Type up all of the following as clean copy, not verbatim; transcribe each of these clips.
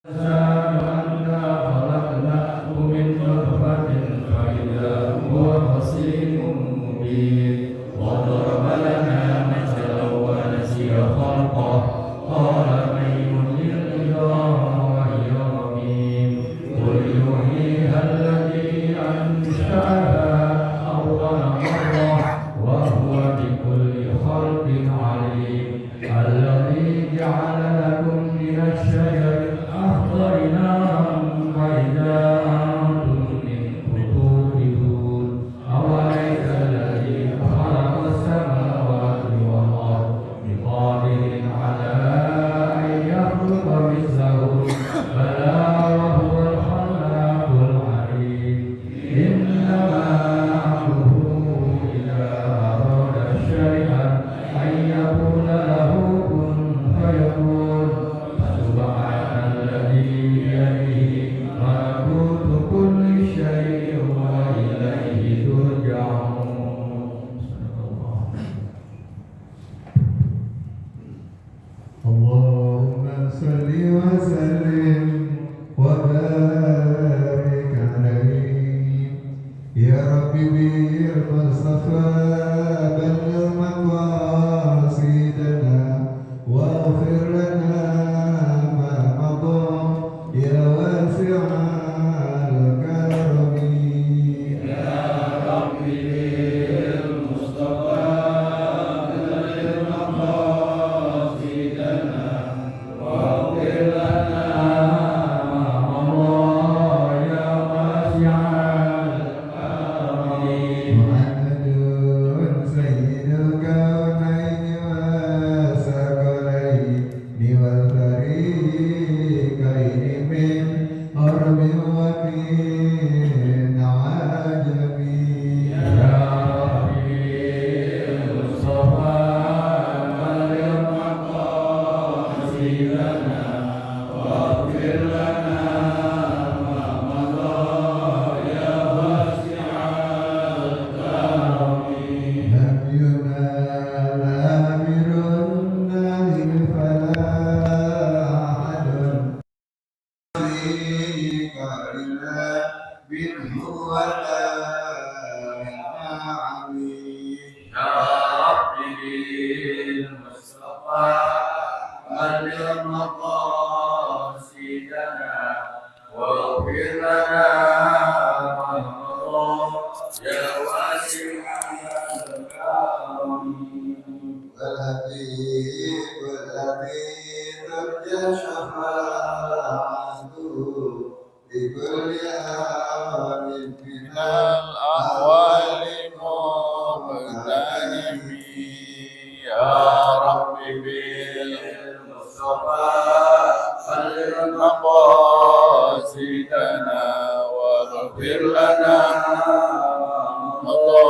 خلقناه من نطفة فإذا هو خصيم مبين وضرب لنا مثلا ونسي خلقه قال من يحيي العظام وهي رميم قل يحييها الذي أنشأها أول مرة وهو بكل خلق عليم الذي جعل لكم من الشجر الأخضر نارا فإذا أنتم منه توقدون أوليس الذي خلق السماوات والأرض بقادر على أن يخلق مثلهم بلى وهو الخلاق العليم إنما أمره إذا أراد شيئا أن يقول له كن فيكون سبحان الذي بيده ملكوت كل شيء وإليه ترجعون. اللهم صل وسلم وبارك عليه يا ربي بالمصطفى بلغ مقاصدنا واغفر لنا ما مضى يا واسع الكرم يا ربي بالمصطفى بلغ مقاصدنا واغفر لنا ما مضى يا واسع الكرم. محمد سيد الكونين والثقلين والفريقين من أرض ومن عجم يا ربي المصطفى بلغ مقاصدنا واغفر لنا ما مضى يا واسع الكرم. لم ينال أمر النهي فلا أحد شريك إلا منه ولا نعم يا ربي المصطفى بلغ مقاصدنا واغفر لنا ما مضى يا واسع الكرم. والذي ترجى شفاعته بكل حال من الأحوال مغتنم يا رب بالمصطفى بلغ مقاصدنا واغفر لنا ما مضى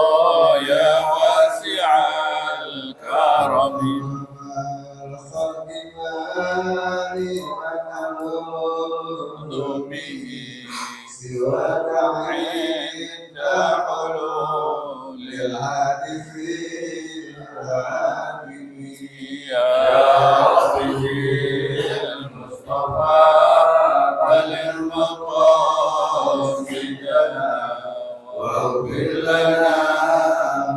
يا واسع الكرم. الخلق مالي ونعوذ به سواك عند حلول للحادث العالم يا ربي المصطفى بلغ مقاصدنا واغفر لنا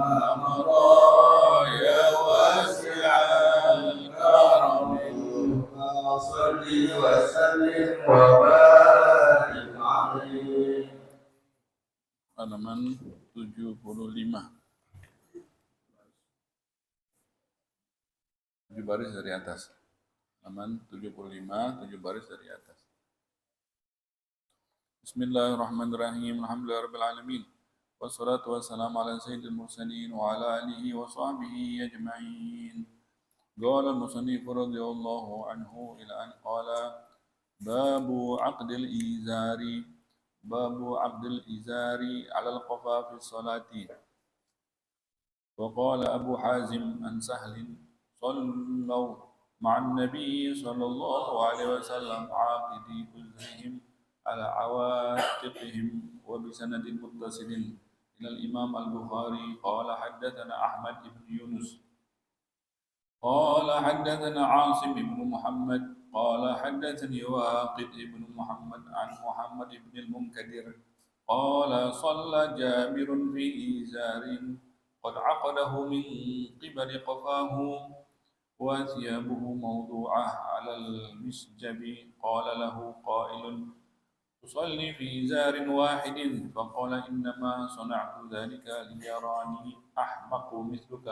ما مضى يا واسع الكرم. صل وسلم وبارك عليه. Halaman 75. 7 baris dari atas. Halaman 75, 7 baris dari atas. Bismillahirrahmanirrahim. Alhamdulillahirabbil alamin. Wassalatu wassalamu ala sayyidil mursalin wa ala alihi wa sahbihi ajma'in. Qala al-musannif radhiyallahu anhu ila an qala babu aqdil izari ala al-qafa fi salati. Wa qala Abu Hazim an Sahlin صلوا مع النبي صلى الله عليه وسلم عاقدي أزرهم على عواتقهم وبسند متصل إلى الإمام البخاري قال حدثنا أحمد بن يونس قال حدثنا عاصم بن محمد قال حدثني واقد بن محمد عن محمد بن المنكدر قال صلى جابر في إزار قد عقده من قبل قفاه وثيابه موضوعة على المسجب قال له قائل تصلي في إزار واحد فقال إنما صنعت ذلك ليراني أحمق مثلك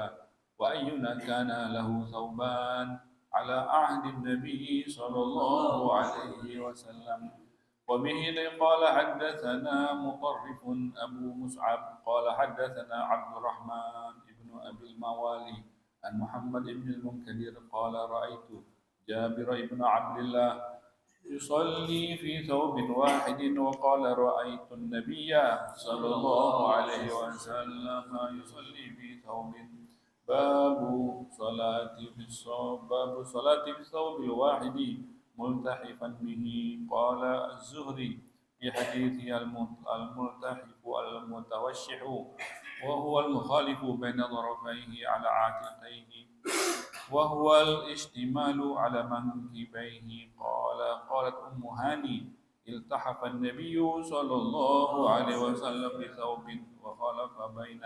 وأينا كان له ثوبان على عهد النبي صلى الله عليه وسلم وبه قال حدثنا مطرف أبو مصعب قال حدثنا عبد الرحمن بن أبي الموالي عن محمد بن المنكدر قال رأيت جابر بن عبد الله يصلي في ثوب واحد وقال رأيت النبي صلى الله عليه وسلم يصلي في ثوب باب صلاة في الثوب الواحد ملتحفا به قال الزهري في حديث الملتحف المتوشح وهو المخالف بين ظرفيه على عاتقيه وهو الاشتمال على منكبيه قالت أم هاني التحف النبي صلى الله عليه وسلم بثوب وخلف بين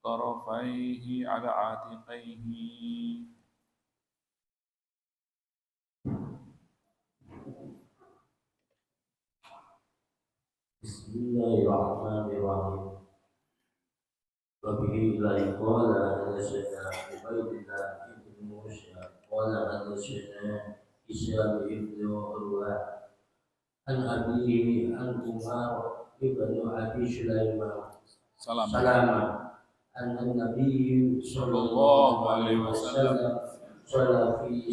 طرفيه على عاتقيه. بسم الله الرحمن الرحيم. وبه إليه قال حدثنا عبيد الله بن موسى قال حدثنا هشام بن عروة عن أبيه عن عمر بن أبي سلامة أن النبي صلى الله عليه وسلم صلى في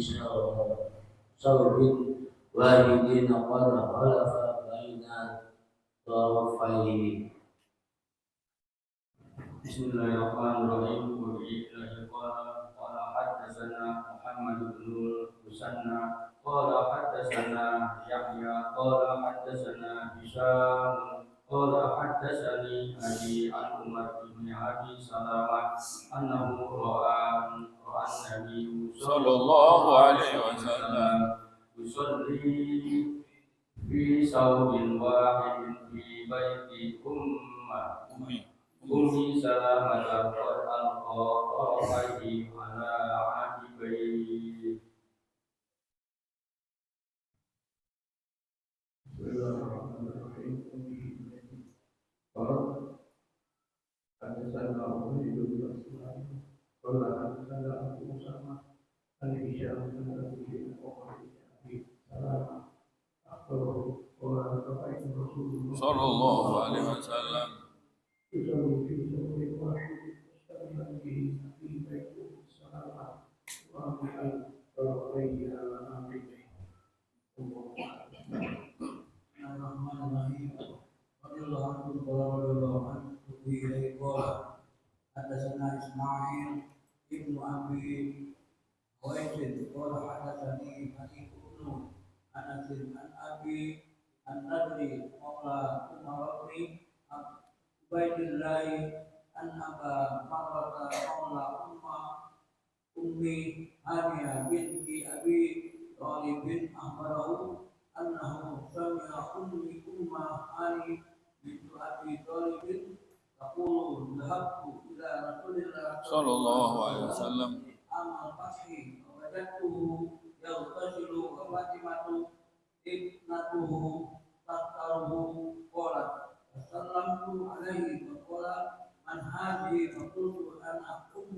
ثوب واحد قال خلف بين طرفيه. بسم الله الرحمن الرحيم. قال حدثنا محمد بن المثنى قال حدثنا يحيى قال حدثنا هشام قال حدثني أبي عن عمر بن أبي سلمة أنه رأى النبي صلى الله عليه وسلم يصلي في ثوب واحد في بيت أمي سلامة قد ألقى طرفيه على عاتقيه. بسم الله الرحمن الرحيم. حدثنا عبيد بن مسعود قال حدثنا أبو أسامة عن هشام بن أبي سلمة أخبره قال رأيت رسول الله صلى الله عليه وسلم يصلي في ثوب واحد مستقبلا به في بيت سلامة واضحا طرفيه على عاتقيه. الرحمن الرحيم. رضي الله عنه قال حدثنا إسماعيل ابن أبي قيس قال حدثني حديث بن أنس عن أبي النضر مولى عمر بن عبيد الله أن أبا مرة مولى أمي هانية بنت أبي طالب أخبره أنه سمع أم هاني بنت أبي طالب تقول ذهبت إلى رسول الله صلى الله عليه وسلم عام الفتح ووجدته يغتسل وفاطمة ابنته تذكره قالت فسلمت عليه فقال من هذه فقلت أنا أم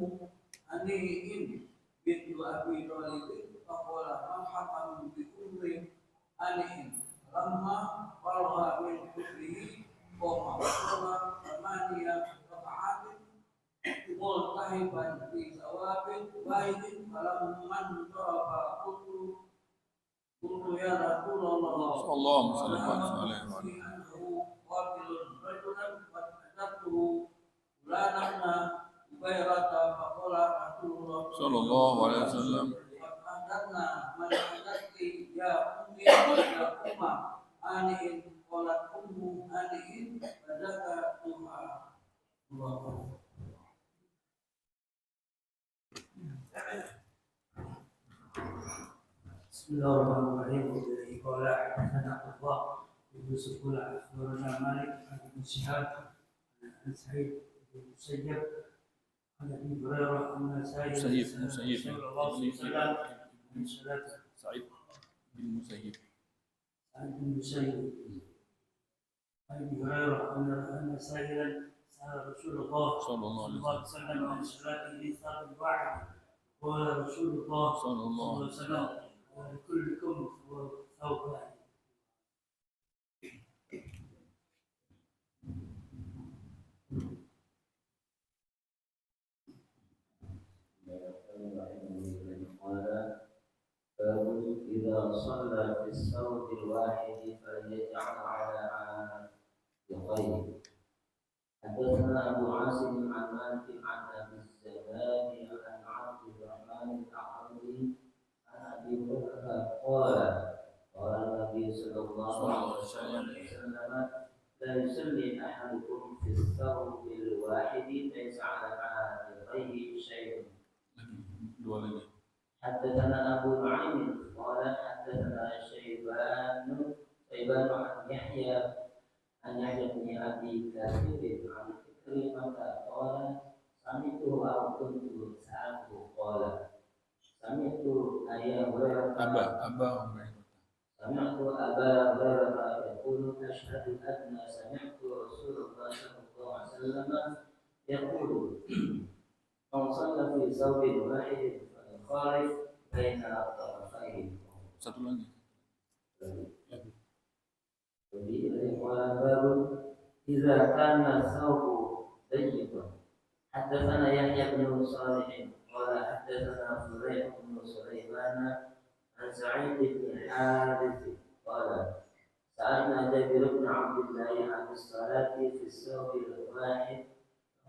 هنيء بنت أبي طالب فقال مرحبا بأم هنيء لما فرغ من حكمه قام وصلى 8 ركعات ملتحفا في ثواب واحد فلما انصرف قلت يا رسول الله صلى الله عليه وسلم أنه قاتل رجلا فأتته فلانا بن هبيرة فقال رسول الله صلى الله عليه وسلم فأحدثنا من حدثت يا أمي يا أم هانئ قالت أم هانئ فذكرتها الله. بسم الله الرحمن الرحيم. قال حدثنا عبد الله بن يوسف قال اخبرنا مالك عن ابن شهاب عن سعيد بن المسيب عن ابي هريره ان سائل مسيب رسول الله صلى الله عليه وسلم من صلاته سعيد بن مسيب عن ابن المسيب عن ابي هريره ان سائلا سال رسول الله صلى الله عليه وسلم عن صلاته فرد واحد. قال رسول الله صلى الله عليه وسلم ولكلكم ثوب واحد. باب إذا صلى في الثوب الواحد فليجعل على عاتقيه. حدثنا أبو عاصم عن مالك عن أبي الزناد عن عبد الرحمن الأعرابي عن أبي هريرة قال النبي صلى الله عليه وسلم لا يصلي أحدكم في الثوب الواحد ليس على عاتقيه شيء. حدثنا أبو نعيم قال حدثنا شيبان عن يحيى بن أبي كثير عن عكرمة قال سمعته أو كنت سألته قال سمعت أبا هريرة يقول أشهد أن سمعت رسول الله صلى الله عليه وسلم يقول من صلى في ثوب واحد فليخالف بين الطرفين. Satu lagi. باب إذا كان الثوب ضيقا. حدثنا يحيى بن صالح قال حدثنا فليح بن سليمان عن سعيد بن حارث قال سألنا جابر بن عبد الله عن الصلاة في الثوب الواحد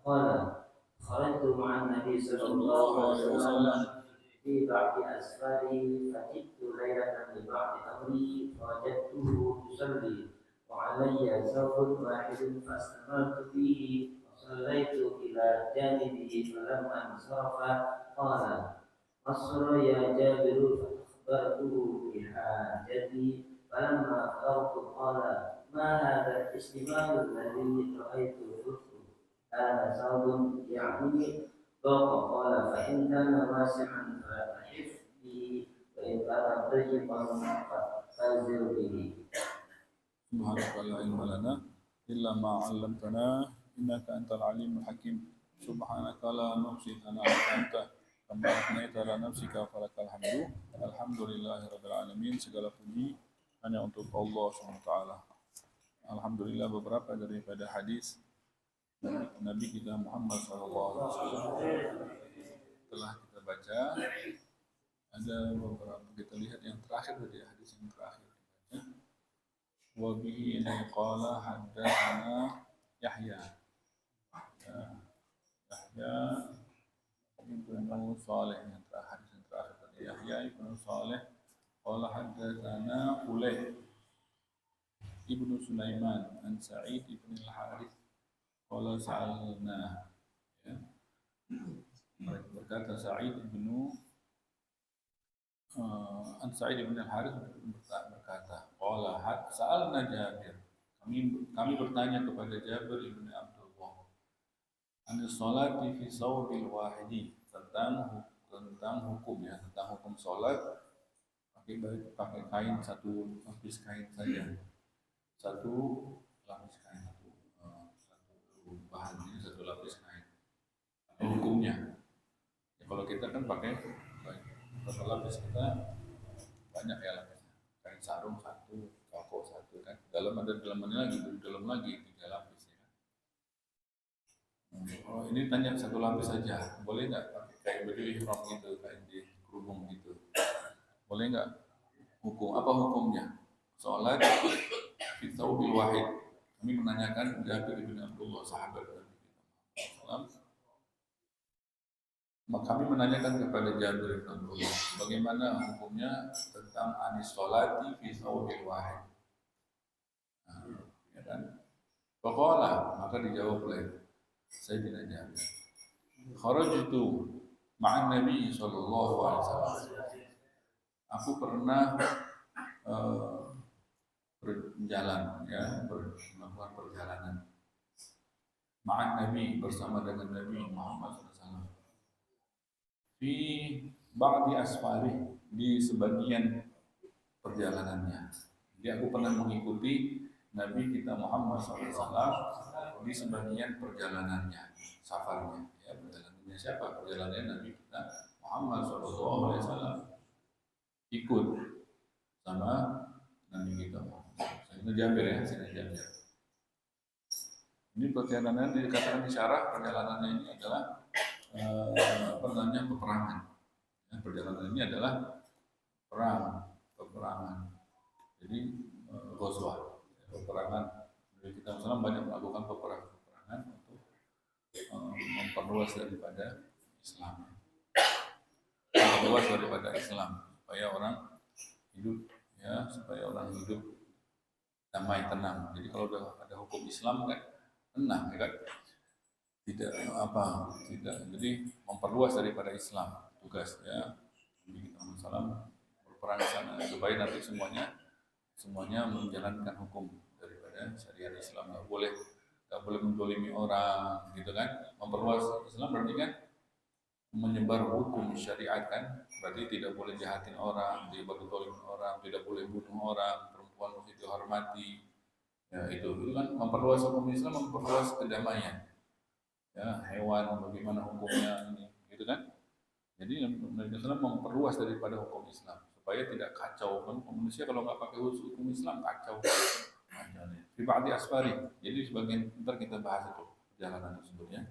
قال خرجت مع النبي صلى الله عليه وسلم في بعض أسفاره فجئت ليلة لبعض أمري فوجدته يصلي وعلي ثوب واحد فاستمرت فيه وصليت إلى جانبه فلما انصرف قال أصر يا جابر فأخبرته بحاجتي فلما فرغت قال ما هذا الاستماع الذي رأيته هذا ثوب يعني ضاق قال فإن كان واسعا فأحف به وإن كان ضيقا فانزل به. سبحانك لا علم لنا إلا ما علمتنا إنك أنت العليم الحكيم. سبحانك لا نحصي ثناء أنت كما أثنيت على نفسك فلك الحمد. Alhamdulillahirabbil alamin. Segala puji hanya untuk Allah SWT. Alhamdulillah, beberapa daripada hadis Nabi kita Muhammad SAW telah kita baca. Ada beberapa, kita lihat yang terakhir tadi, hadis yang terakhir dibaca. Wa bihi qala haddatsana Yahya ibnu Saleh, yang terakhir tadi, Yahya ibnu Saleh qala haddatsana Fulayh ibnu Sulaiman an Sa'id ibn al-Harith qala sa'alna, ya, berkata Sa'id ibnu an Sa'id ibn al-Harith berkata qala sa'alna Jabir, kami bertanya kepada Jabir ibn Abdullah an sholati fi thawbil wahidi, tentang hukum, ya, tentang hukum salat pakai kain, satu lapis kain saja, satu lapis kain, satu bahannya, satu lapis kain. Hukumnya, ya, kalau kita kan pakai berapa lapis, kita banyak ya lapisnya, kain sarung satu, koko satu, kan dalam ada dalamannya lagi, di dalam lagi 3 lapis, ya. Oh, ini tanya satu lapis saja, boleh nggak pakai kayak baju ihram gitu, kain di kerudung gitu, boleh nggak? Apa hukumnya sholat fi thawbil wahid? Kami menanyakan Jabir bin Abdullah, sahabat Nabi SAW. Maka kami menanyakan kepada Jabir bin Abdullah, bagaimana hukumnya tentang anis sholati fi thawbil wahid? Ya kan? Faqala, maka dijawab oleh Sayyidina Jabir, kharajtu ma'an Nabi sallallahu alaihi wasallam. aku pernah berjalan ya, melakukan perjalanan ma'an Nabi, bersama dengan Nabi Muhammad SAW di ba'di asfari, di sebagian perjalanannya. Jadi aku pernah mengikuti Nabi kita Muhammad SAW di sebagian perjalanannya, safarnya. Ya, perjalanannya siapa? Perjalanannya Nabi kita Muhammad SAW, ikut sama Nabi kita Muhammad. Ini Jabir ya, sini Jabir. Ini perjalanan dikatakan di syarah, perjalanannya ini adalah perjalanan peperangan. Ya, perjalanan ini adalah peperangan. Jadi ghazwah, peperangan. Jadi kita misalnya banyak melakukan peperangan untuk memperluas daripada Islam. Memperluas daripada Islam supaya orang hidup damai, tenang. Jadi kalau ada hukum Islam kan tenang, ya kan? Tidak. Jadi memperluas daripada Islam tugas ya. Nabi kita Muhammad berperang di sana supaya nanti semuanya menjalankan hukum daripada syariat Islam. Nggak boleh menzalimi orang, gitu kan? Memperluas Islam berarti kan menyebar hukum syariat kan? Berarti tidak boleh jahatin orang, tidak boleh zalimin orang, tidak boleh bunuh orang, perempuan mesti dihormati. Ya itu kan memperluas hukum Islam, memperluas kedamaian. Ya, hewan bagaimana hukumnya ini, gitu kan? Jadi Nabi Islam memperluas daripada hukum Islam supaya tidak kacau kan, manusia kalau nggak pakai hukum Islam kacau. Di ba'di asfari. Jadi sebagian ntar kita bahas itu perjalanan tersebutnya.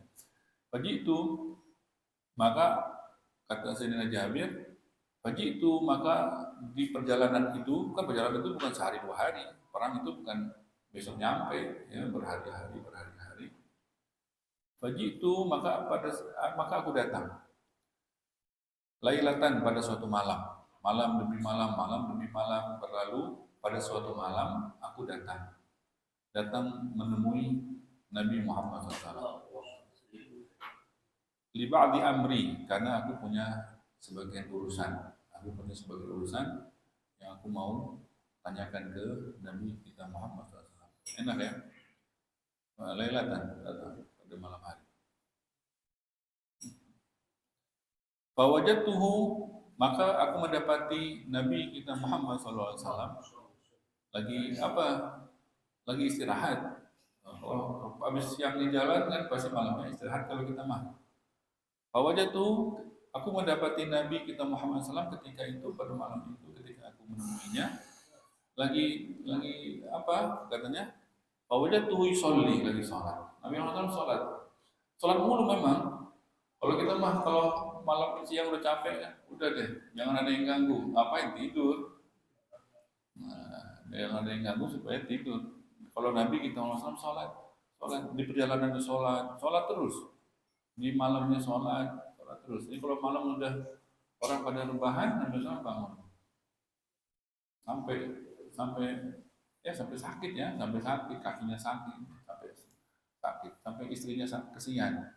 Pagi itu maka kata Sayyidina Jabir, pagi itu maka di perjalanan itu bukan sehari dua hari, perang itu bukan besok nyampe ya, berhari-hari. Pagi itu maka aku datang. Lailatan, pada suatu malam demi malam berlalu. Pada suatu malam aku datang menemui Nabi Muhammad SAW. Li ba'di amri, karena aku punya sebagian urusan yang aku mau tanyakan ke Nabi kita Muhammad SAW. Enak ya? Lailatan, datang pada malam hari. Fawajadtuhu, maka aku mendapati Nabi kita Muhammad SAW lagi istirahat. Habis siang di jalan kan pasti malamnya istirahat kalau kita mah. Fawajadtuhu, aku mendapati Nabi kita Muhammad SAW ketika itu, pada malam itu ketika aku menemuinya lagi katanya, fawajadtuhu yusolli, lagi sholat. Nabi Muhammad SAW sholat mulu memang. Kalau kita mah kalau malam siang udah capek kan, udah deh, jangan ada yang ganggu. Ngapain tidur? Jangan ada yang ganggu supaya tidur. Kalau Nabi kita Muhammad SAW sholat di perjalanan itu sholat terus, di malamnya sholat terus. Jadi kalau malam udah orang pada rebahan, Nabi SAW bangun sampai sakit ya, kakinya sakit, sampai istrinya kesian.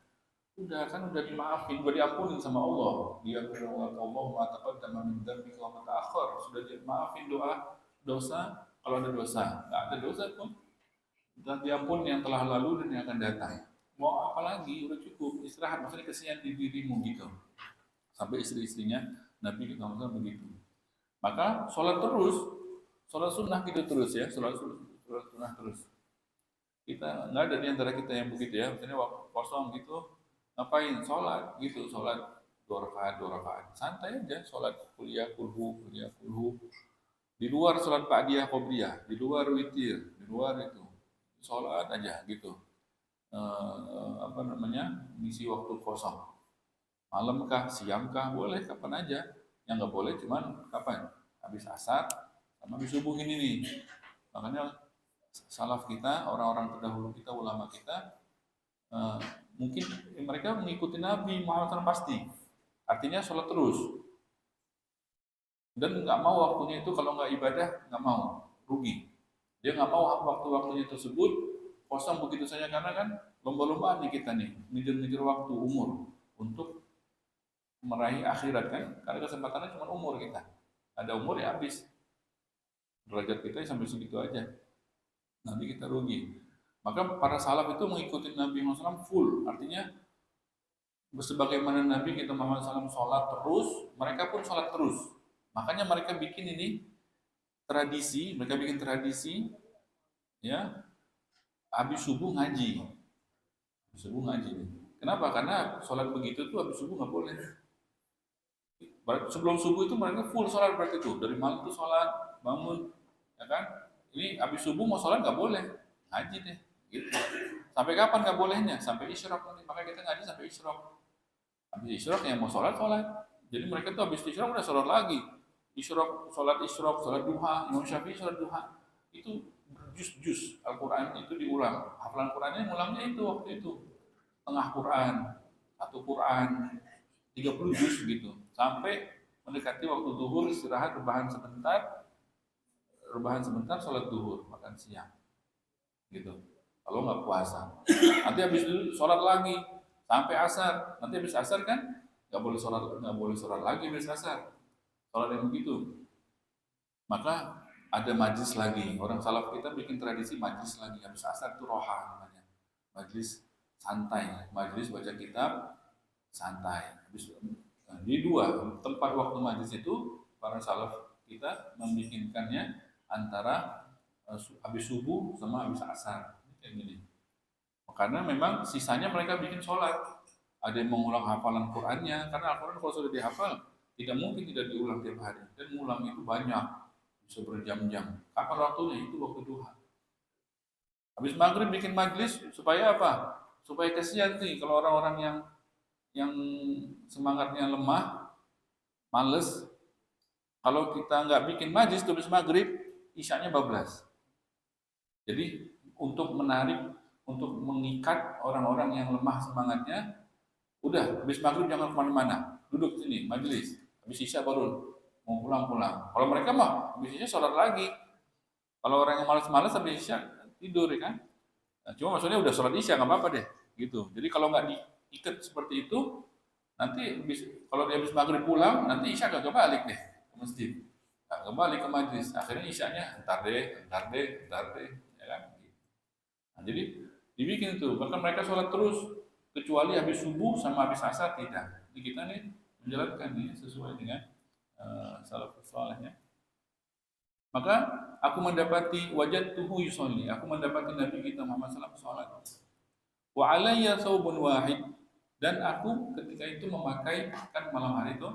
Udah dimaafin, udah diampunin sama Allah. Diampuni Allah ma'taqaddama min dzambika wa ma ta'akhkhar. Sudah dimaafin dosa kalau ada dosa. Enggak ada dosa pun sudah diampuni yang telah lalu dan yang akan datang. Mau apa lagi? Udah cukup istirahat, maksudnya kesian di dirimu gitu. Sampai istri-istrinya Nabi kita Muhammad begitu. Maka sholat sunnah gitu terus ya, sholat sunnah terus. Kita nggak ada di antara kita yang begitu ya, misalnya kosong gitu. Ngapain? Sholat gitu, sholat 2 rakaat, santai aja, sholat kuliah kulhu. Di luar sholat ba'diyah qobliyah, di luar witir, di luar itu sholat aja gitu. Ngisi waktu kosong, malam kah, siang kah, boleh kapan aja. Yang nggak boleh cuman kapan? Habis asar sama habis subuh ini nih. Makanya salaf kita, orang-orang terdahulu kita, ulama kita, mungkin mereka mengikuti Nabi Muhammad SAW pasti. Artinya sholat terus. Dan nggak mau waktunya itu, kalau nggak ibadah, nggak mau. Rugi. Dia nggak mau waktu-waktunya tersebut kosong begitu saja, karena kan lomba-lombaan nih kita nih, ngejar-ngejar waktu umur untuk meraih akhirat kan. Karena kesempatannya cuma umur kita. ada umur ya habis. Derajat kita sampai segitu aja. Nanti kita rugi. Maka para salaf itu mengikuti Nabi Muhammad SAW full. Artinya sebagaimana Nabi kita Muhammad SAW sholat terus, mereka pun sholat terus. Makanya mereka bikin ini tradisi, ya, habis subuh ngaji. Subuh ngaji. Kenapa? Karena sholat begitu tuh habis subuh nggak boleh. Sebelum subuh itu mereka full sholat berarti itu. Dari malam tuh sholat, bangun, ya kan? Ini habis subuh mau sholat nggak boleh, ngaji deh. Gitu. Sampai kapan nggak bolehnya? Sampai isyraq nanti. Makanya kita ngaji sampai isyraq. Habis isyraq yang mau sholat. Jadi mereka tuh habis isyraq udah sholat lagi. Sholat duha. Imam Syafi'i sholat duha. Itu juz Al-Quran itu diulang. Hafalan Qurannya ngulangnya itu waktu itu. Tengah Quran, satu Quran, 30 juz gitu. Sampai mendekati waktu zuhur, istirahat, rebahan sebentar, sholat zuhur, makan siang. Gitu. Kalau nggak puasa. Nanti habis itu sholat lagi sampai asar. Nanti habis asar kan nggak boleh sholat lagi habis asar. Sholat yang begitu. Maka ada majlis lagi. Orang salaf kita bikin tradisi majlis lagi habis asar itu roha namanya. Majlis santai, majlis baca kitab santai. Di dua tempat waktu majlis itu para salaf kita membikinkannya antara habis subuh sama habis asar kayak gini. Karena memang sisanya mereka bikin sholat. Ada yang mengulang hafalan Qurannya, karena Al-Quran kalau sudah dihafal tidak mungkin tidak diulang tiap hari. Dan mengulang itu banyak, bisa berjam-jam. Kapan waktunya? Itu waktu duha. Habis maghrib bikin majlis supaya apa? Supaya kasihan nih kalau orang-orang yang semangatnya lemah, males. Kalau kita nggak bikin majlis habis maghrib, isyanya bablas. Jadi untuk mengikat orang-orang yang lemah semangatnya, udah habis maghrib jangan kemana-mana, duduk sini majlis. Habis isya baru mau pulang. Kalau mereka mah habis isya sholat lagi. Kalau orang yang malas-malas habis isya tidur ya kan. Nah, cuma maksudnya udah sholat isya nggak apa-apa deh, gitu. Jadi kalau nggak diikat seperti itu, nanti kalau dia habis maghrib pulang, nanti isya gak balik deh ke masjid, nggak balik ke majlis. Akhirnya isyanya entar deh, ya kan. Nah, jadi dibikin tuh, bahkan mereka sholat terus kecuali habis subuh sama habis asar tidak. Jadi kita nih menjalankan nih sesuai dengan salafus salehnya. Maka aku mendapati wajadtuhu yusolli, aku mendapati Nabi kita Muhammad SAW sholat. Wa alayya thawbun wahid, dan aku ketika itu memakai, kan malam hari itu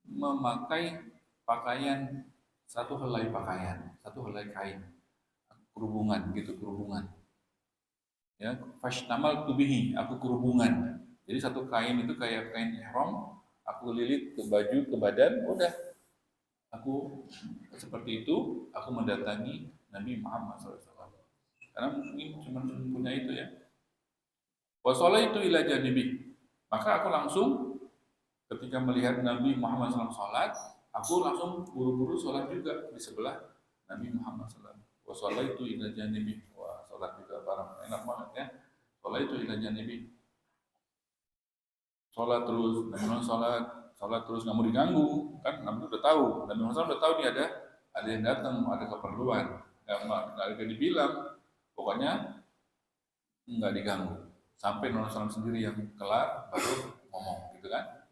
memakai pakaian, satu helai kain, kerubungan. Ya, fashtamal tubihi, aku kerubungan. Jadi satu kain itu kayak kain ihram, aku lilit ke baju, ke badan, udah. Aku seperti itu, aku mendatangi Nabi Muhammad SAW. Karena mungkin cuma punya itu ya. Wa sholaitu ila janibi. Maka aku langsung ketika melihat Nabi Muhammad SAW sholat, aku langsung buru-buru sholat juga di sebelah Nabi Muhammad SAW. Wa sholaitu ila janibi. Wah, sholat juga barang enak banget ya. Sholaitu ila janibi. Sholat terus, Nabi sholat terus, nggak mau diganggu, kan Nabi udah tahu, Nabi Muhammad udah tahu nih ada yang datang, ada keperluan, nggak ada dibilang, pokoknya nggak diganggu, sampai Nabi Muhammad sendiri yang kelar baru ngomong, gitu kan?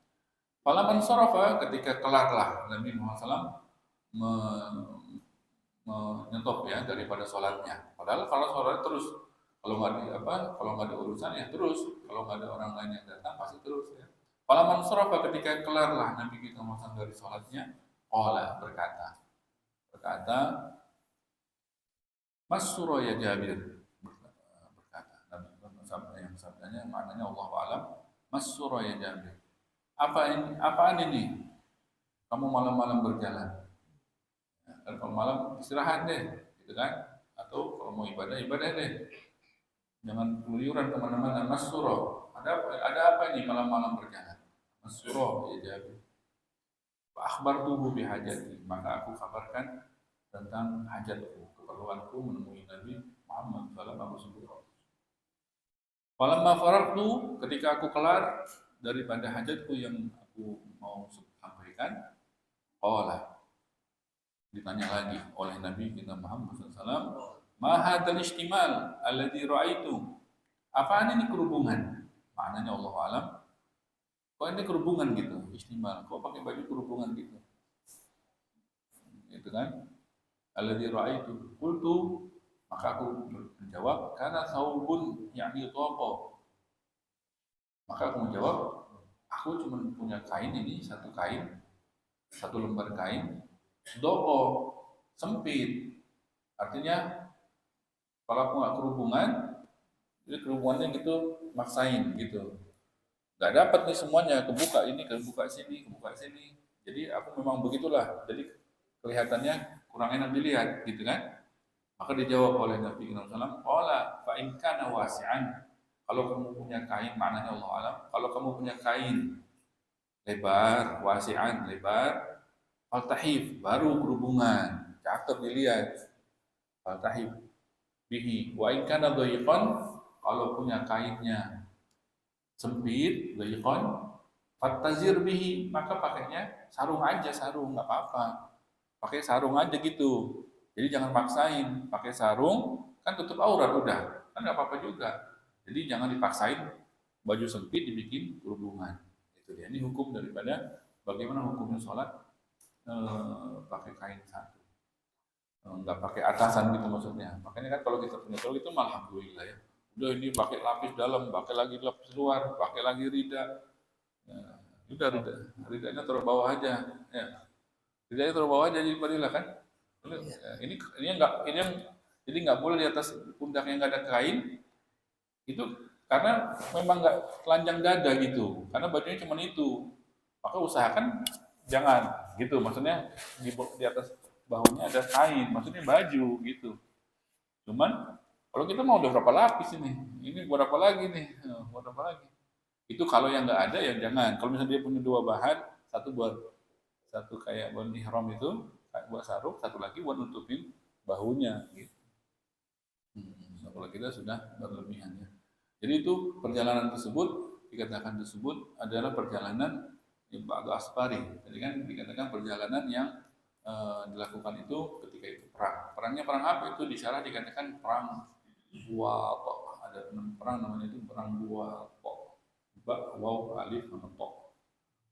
Falaman sorofa, ketika kelarlah Nabi Muhammad SAW menyetop ya daripada sholatnya. Padahal kalau sholat terus, kalau nggak ada urusan ya terus, kalau nggak ada orang lain yang datang pasti terus ya. Falaman sorofa, ketika kelarlah Nabi kita Muhammad dari sholatnya, qala, berkata, Mas Suraya Jabir, berkata, Nabi sabdanya maknanya Allah alam, Mas Suraya Jabir, apaan ini? Kamu malam-malam berjalan, kalau malam istirahat deh, gitu kan? Atau kalau mau ibadah deh, jangan keluyuran kemana-mana. Mas Surah, ada apa ini malam-malam berjalan? Mas Surah ya Jabir. Akhbartuhu bihajati, maka aku kabarkan tentang hajatku, keperluanku menemui Nabi Muhammad sallallahu alaihi wasallam. Falamma faragtu, ketika aku kelar daripada hajatku yang aku mau sampaikan, qala, Ditanya lagi oleh Nabi kita Muhammad SAW, ma hadzal istimal alladzi ra'aitu. Apaan ini kerubungan? Maknanya Allah alam. Kok ini kerubungan gitu, istimal. Kok pakai baju kerubungan gitu? Gitu kan? Alladzi ra'aitu. Qultu, maka aku menjawab, karena saubun yakni topo. Maka aku menjawab, aku cuma punya kain ini, satu lembar kain, doko, sempit. Artinya, kalau aku nggak kerubungan, jadi kerubungannya gitu, maksain gitu. Nggak dapat nih semuanya, kebuka ini, kebuka sini. Jadi aku memang begitulah. Jadi kelihatannya kurang enak dilihat, gitu kan? Maka dijawab oleh Nabi SAW, "Qala fa in kana wasi'an." Kalau kamu punya kain, maknanya Allah alam. Kalau kamu punya kain lebar, wasi'an, lebar, faltahif, baru kerubungan, cakep dilihat. Faltahif bihi. Wa in kana dhayiqan, kalau punya kainnya sempit, dhayiqan, fattazir bihi, maka pakainya sarung aja, sarung, nggak apa-apa. Pakai sarung aja gitu. Jadi jangan maksain, pakai sarung kan tutup aurat udah, kan nggak apa-apa juga. Jadi jangan dipaksain baju sempit dibikin kerubungan. Itu dia. Ini hukum daripada bagaimana hukumnya sholat pakai kain satu, nggak pakai atasan gitu maksudnya. Makanya kan kalau kita punya tol itu alhamdulillah ya. Udah ini pakai lapis dalam, pakai lagi lapis luar, pakai lagi rida. Ya, udah ridanya taruh bawah aja. Ya. Ridanya taruh bawah aja jadi fadilah kan. Ini yang jadi nggak boleh di atas pundak yang nggak ada kain itu karena memang nggak telanjang dada gitu, karena bajunya cuma itu. Maka usahakan jangan gitu, maksudnya di atas bahunya ada kain, maksudnya baju gitu. Cuman kalau kita mau udah berapa lapis ini berapa lagi nih, berapa lagi? Itu kalau yang nggak ada ya jangan. Kalau misalnya dia punya dua bahan, satu kayak buat ihram itu, kayak buat sarung, satu lagi buat nutupin bahunya gitu. Kalau kita sudah berlebihan ya. Jadi itu perjalanan tersebut dikatakan tersebut adalah perjalanan yang ba'da asfari. Jadi kan dikatakan perjalanan yang dilakukan itu ketika itu perang. Perangnya perang apa itu? Di syarah dikatakan perang Buwato. Ada perang namanya itu perang Buwato. Ba, waw, alif, sama to.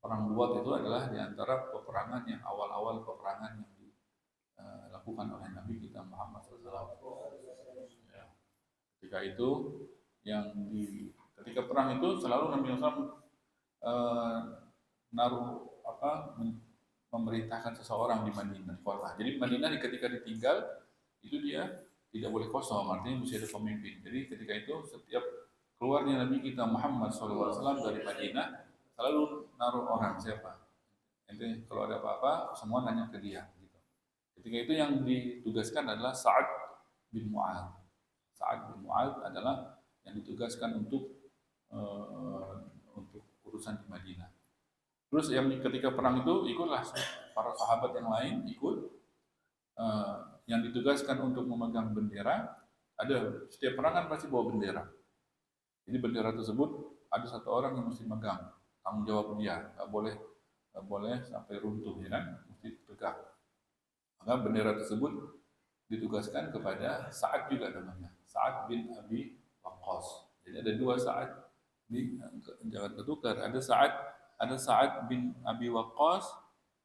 Perang Buwat itu adalah diantara peperangan yang awal-awal peperangan yang dilakukan oleh Nabi kita Muhammad SAW. Ya. Ketika itu ketika perang itu selalu Nabi SAW memerintahkan seseorang di Madinah kota. Jadi Madinah ketika ditinggal itu dia tidak boleh kosong, artinya mesti ada pemimpin. Jadi ketika itu setiap keluarnya Nabi kita Muhammad SAW dari Madinah selalu naruh orang siapa. Nanti kalau ada apa-apa semua nanya ke dia. Gitu. Ketika itu yang ditugaskan adalah Sa'ad bin Mu'adz. Sa'ad bin Mu'adz adalah yang ditugaskan untuk urusan di Madinah. Terus yang ketika perang itu ikutlah para sahabat yang lain ikut, yang ditugaskan untuk memegang bendera. Ada setiap perang kan pasti bawa bendera. Jadi bendera tersebut ada satu orang yang mesti megang, tanggung jawab dia, nggak boleh sampai runtuh ya kan, mesti tegak. Maka bendera tersebut ditugaskan kepada Sa'ad juga namanya, Sa'ad bin Abi Waqqas. Jadi ada dua Sa'ad, jangan tertukar. Ada Sa'ad bin Abi Waqqas,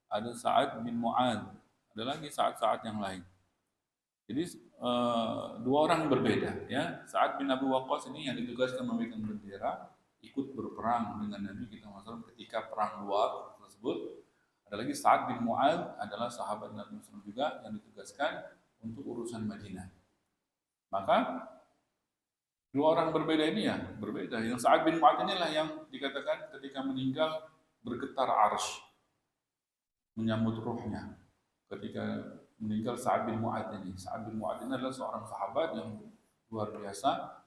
ada Sa'ad bin Mu'adz, ada lagi Sa'ad yang lain. Jadi dua orang berbeda ya. Sa'ad bin Abi Waqqas ini yang ditugaskan memegang bendera, ikut berperang dengan Nabi kita SAW ketika perang luar tersebut. Ada lagi Sa'ad bin Mu'adz adalah sahabat Nabi SAW juga yang ditugaskan untuk urusan Madinah. Maka dua orang berbeda ini ya, berbeda. Yang Sa'ad bin Mu'adz inilah yang dikatakan ketika meninggal bergetar arsy, menyambut ruhnya. Ketika meninggal Sa'ad bin Mu'adz ini. Sa'ad bin Mu'adz ini adalah seorang sahabat yang luar biasa,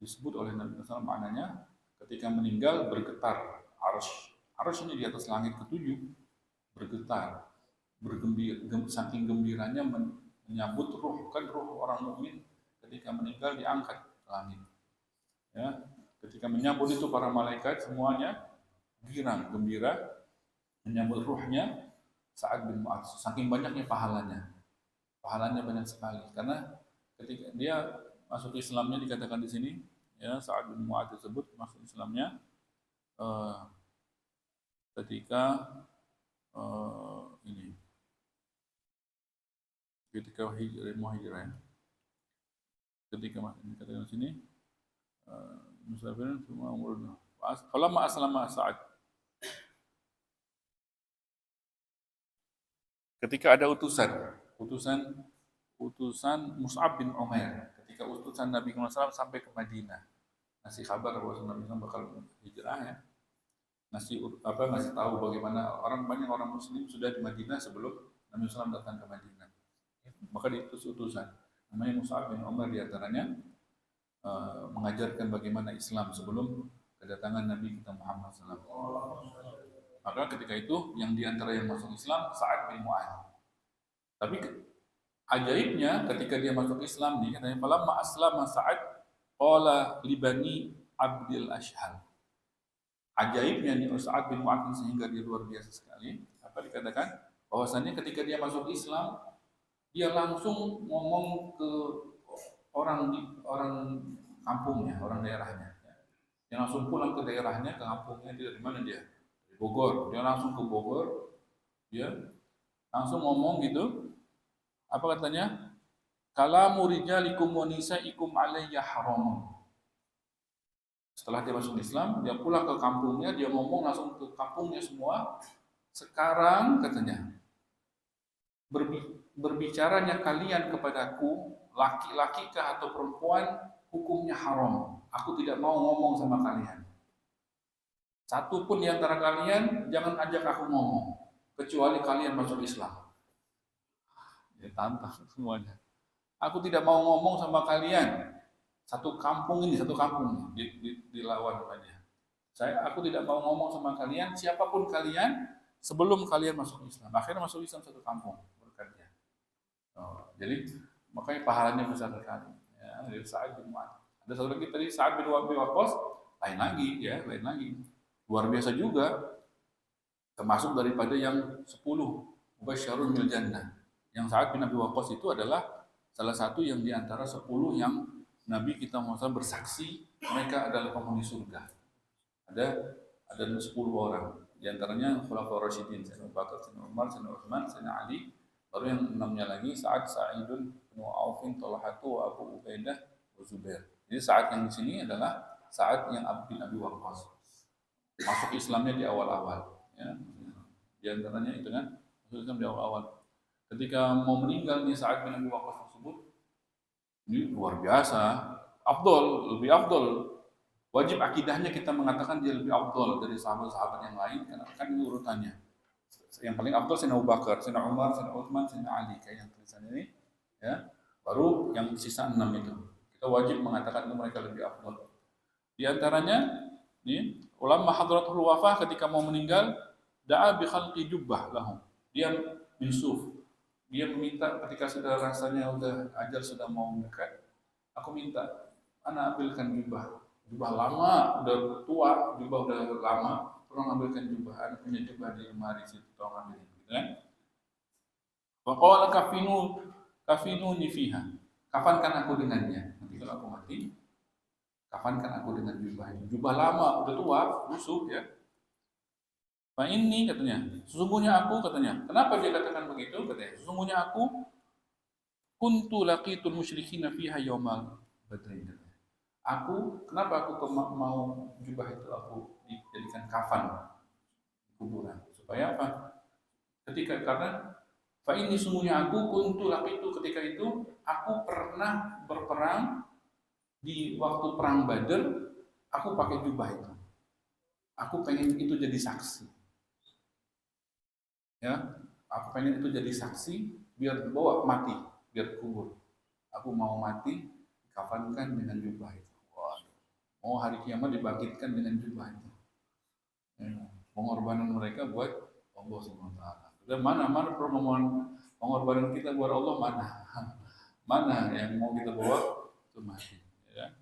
disebut oleh Nabi SAW maknanya ketika meninggal bergetar arsy. Arsy ini di atas langit ketujuh bergetar, saking gembiranya menyambut ruh. Kan ruh orang mukmin ketika meninggal diangkat ke langit. Ya, ketika menyambut itu para malaikat semuanya girang, gembira menyambut ruhnya Sa'ad bin Mu'adz. Saking banyaknya pahalanya banyak sekali. Karena ketika dia masuk Islamnya dikatakan di sini, ya Sa'ad bin Mu'adz tersebut masuk Islamnya ketika ini ketika mau hijrah ya. Ketika dikatakan di sini musafirin semua umurnya. Falamma aslama Sa'ad. Ketika ada utusan Mus'ab bin Umair, ketika utusan Nabi SAW sampai ke Madinah, ngasih kabar bahwa Nabi SAW bakal hijrah ya, ngasih tahu bagaimana banyak orang Muslim sudah di Madinah sebelum Nabi SAW datang ke Madinah. Maka diutus utusan, namanya Mus'ab bin Umair diantaranya mengajarkan bagaimana Islam sebelum kedatangan Nabi kita Muhammad SAW. Maka ketika itu yang diantara yang masuk Islam Sa'ad bin Mu'adz. Tapi ajaibnya ketika dia masuk Islam nih katanya falamma aslama Sa'ad qala li bani Abdil Ashhal. Ajaibnya nih Sa'ad bin Mu'adz sehingga dia luar biasa sekali. Apa dikatakan bahwasannya ketika dia masuk Islam dia langsung ngomong ke orang kampungnya, orang daerahnya. Dia langsung pulang ke daerahnya, ke kampungnya. Dia dari mana dia? Dari Bogor. Dia langsung ke Bogor. Dia langsung ngomong gitu. Apa katanya? Kalamu rijalikum wa nisaikum alayya haramun. Setelah dia masuk Islam, dia pulang ke kampungnya, dia ngomong langsung ke kampungnya semua. Sekarang katanya, berbicaranya kalian kepadaku, laki-laki kah atau perempuan, hukumnya haram. Aku tidak mau ngomong sama kalian. Satu pun di antara kalian jangan ajak aku ngomong, kecuali kalian masuk Islam. Dia tantang semuanya. Aku tidak mau ngomong sama kalian. Satu kampung dilawan saja. Aku tidak mau ngomong sama kalian, siapapun kalian, sebelum kalian masuk Islam. Akhirnya masuk Islam satu kampung berkatnya. Jadi makanya pahalanya besar sekali. Ya, dari Sa'ad bin Mu'adz. Ada satu lagi tadi Sa'ad bin Waqqas, lain lagi. Luar biasa juga. Termasuk daripada yang 10 mubasysyarun bil jannah. Yang Sa'ad bin Abi Waqqas itu adalah salah satu yang diantara 10 yang Nabi kita Muhammad bersaksi mereka adalah penghuni surga. Ada 10 orang. Di antaranya Khulafaur Rasyidin, Sayyidina Abu Bakar, Sayyidina Umar, Sayyidina Utsman, Sayyidina Ali. Baru yang 6-nya lagi Sa'ad, Sa'idun bin Aufin, Talhatu, Abu Ubaidah, wa Zubair. Jadi Sa'ad yang di sini adalah Sa'ad yang bin Abi Waqqas. Masuk Islamnya di awal-awal. Ya. Di antaranya itu kan, masuk Islam di awal-awal. Ketika mau meninggal nih Sa'ad bin Abi Waqqas tersebut, ini luar biasa, lebih afdol. Wajib akidahnya kita mengatakan dia lebih afdol dari sahabat-sahabat yang lain, karena kan ini urutannya. Yang paling afdol Sayyidina Abu Bakar, Sayyidina Umar, Sayyidina Utsman, Sayyidina Ali, kayak yang tulisan ini, ya. Baru yang sisa 6 itu. Kita wajib mengatakan itu mereka lebih afdol. Di antaranya, nih, ulama hadratul wafah ketika mau meninggal, da'a bi khalqi jubbah lahum. Dia binsuf. Dia meminta ketika sudah rasanya udah ajal sudah mau mendekat, aku minta, ana ambilkan jubah lama, udah tua, jubah udah lama, tolong ambilkan jubah, ana punya jubah di lemari situ, tolong ambilin, gitu kan? Wa qala kafinuni fiha. Kafankan aku dengannya. Nanti kalau aku mati, kafankan aku dengan jubah ini. Jubah lama, udah tua, busuk ya. Nah ini katanya, sesungguhnya aku katanya, kenapa dia katakan begitu? Katanya, sesungguhnya aku kuntu laqitul musyrikina fiha yaumal badrin. Kenapa aku mau jubah itu aku dijadikan kafan di kuburan? Supaya apa? Karena fa ini sesungguhnya aku kuntu laqitu ketika itu aku pernah berperang di waktu perang Badar, aku pakai jubah itu. Aku pengen itu jadi saksi. Ya, aku pengen itu jadi saksi biar dibawa mati, biar kubur. Aku mau mati dikafankan dengan jubah itu. Mau hari kiamat dibangkitkan dengan jubah itu. Ya, pengorbanan mereka buat Allah SWT. Dan mana pengorbanan kita buat Allah mana? Mana yang mau kita bawa itu mati. Ya.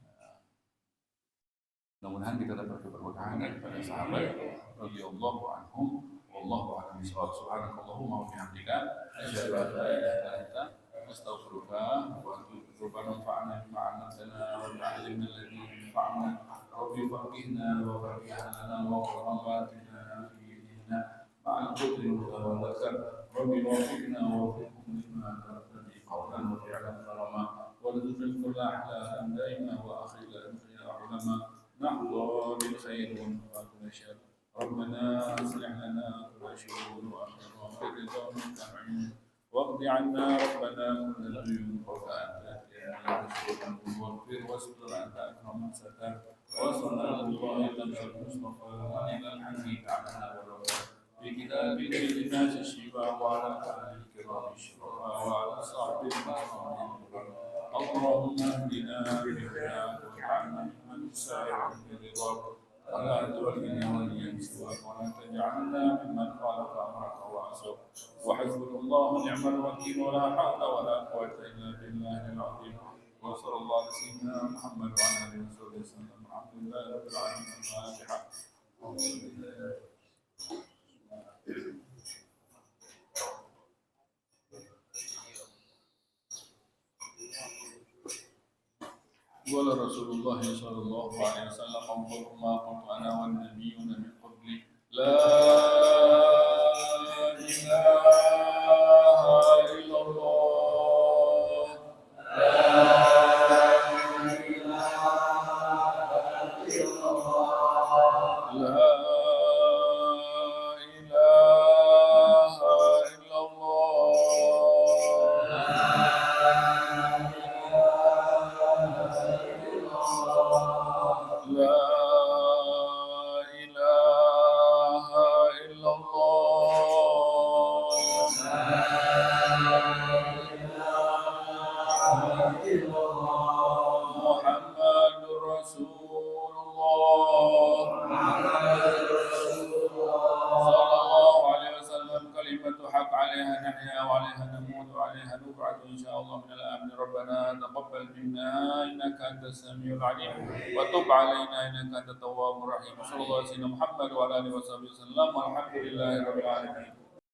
Mudah-mudahan kita dapat keberkahan daripada sahabat radhiyallahu anhum. Wallahu a'lam bishawab. Subhanakallahumma wa bihamdika asyhadu an la ilaha illa anta astaghfiruka wa atubu ilaik. Rabbana anfa'na bima 'allamtana wa 'allimna alladhi yanfa'una. Rabbi faqihna wa faqih lana wa qurrabatina fi dinina ma'al qudri wa dzakar. Rabbi wafiqna wa wafiqhum lima tardi qawlan wa fi'lan karama wa rizqan kulla ahlan daima wa akhila ulama nahdu bil khair wa nafa'na syarr. ربنا اصلح لنا كل شؤون واغفر لنا واقض عنا ربنا كل الديون وفأنت واغفر واستر أنت أكرم من ستر وصلنا الله لمس المصطفى إلى الحميد على ولولا في كتابك للناس الشفاء وعلى آله الكرام الشرفاء وعلى صحبه المصطفى اللهم اهدنا بهداك واجعلنا ممن تسارع برضاك ولا تولنا وليا سواك ولا تجعلنا ممن خالف امرك وعصاك وحسبنا الله ونعم الوكيل ولا حول ولا قوه الا بالله العظيم وصلى الله على سيدنا محمد وعلى اله وصحبه وسلم الحمد لله رب العالمين. الفاتحه. قال رسول الله صلى الله عليه وسلم أفضل ما قلت أنا والنبيون من قبلي لا إله إلا الله لا إله إلا الله لا إله إلا الله لا إله إلا الله محمد رسول الله صلى الله عليه وسلم. كلمة حق عليها نحيا وعليها نموت وعليها نبعث إن شاء الله من الآمن. ربنا تقبل منا إنك أنت السميع العليم وتب علينا إنك أنت التواب الرحيم. صلى الله عليه وسلم محمد وعلى آله وصحبه وسلم والحمد لله رب العالمين.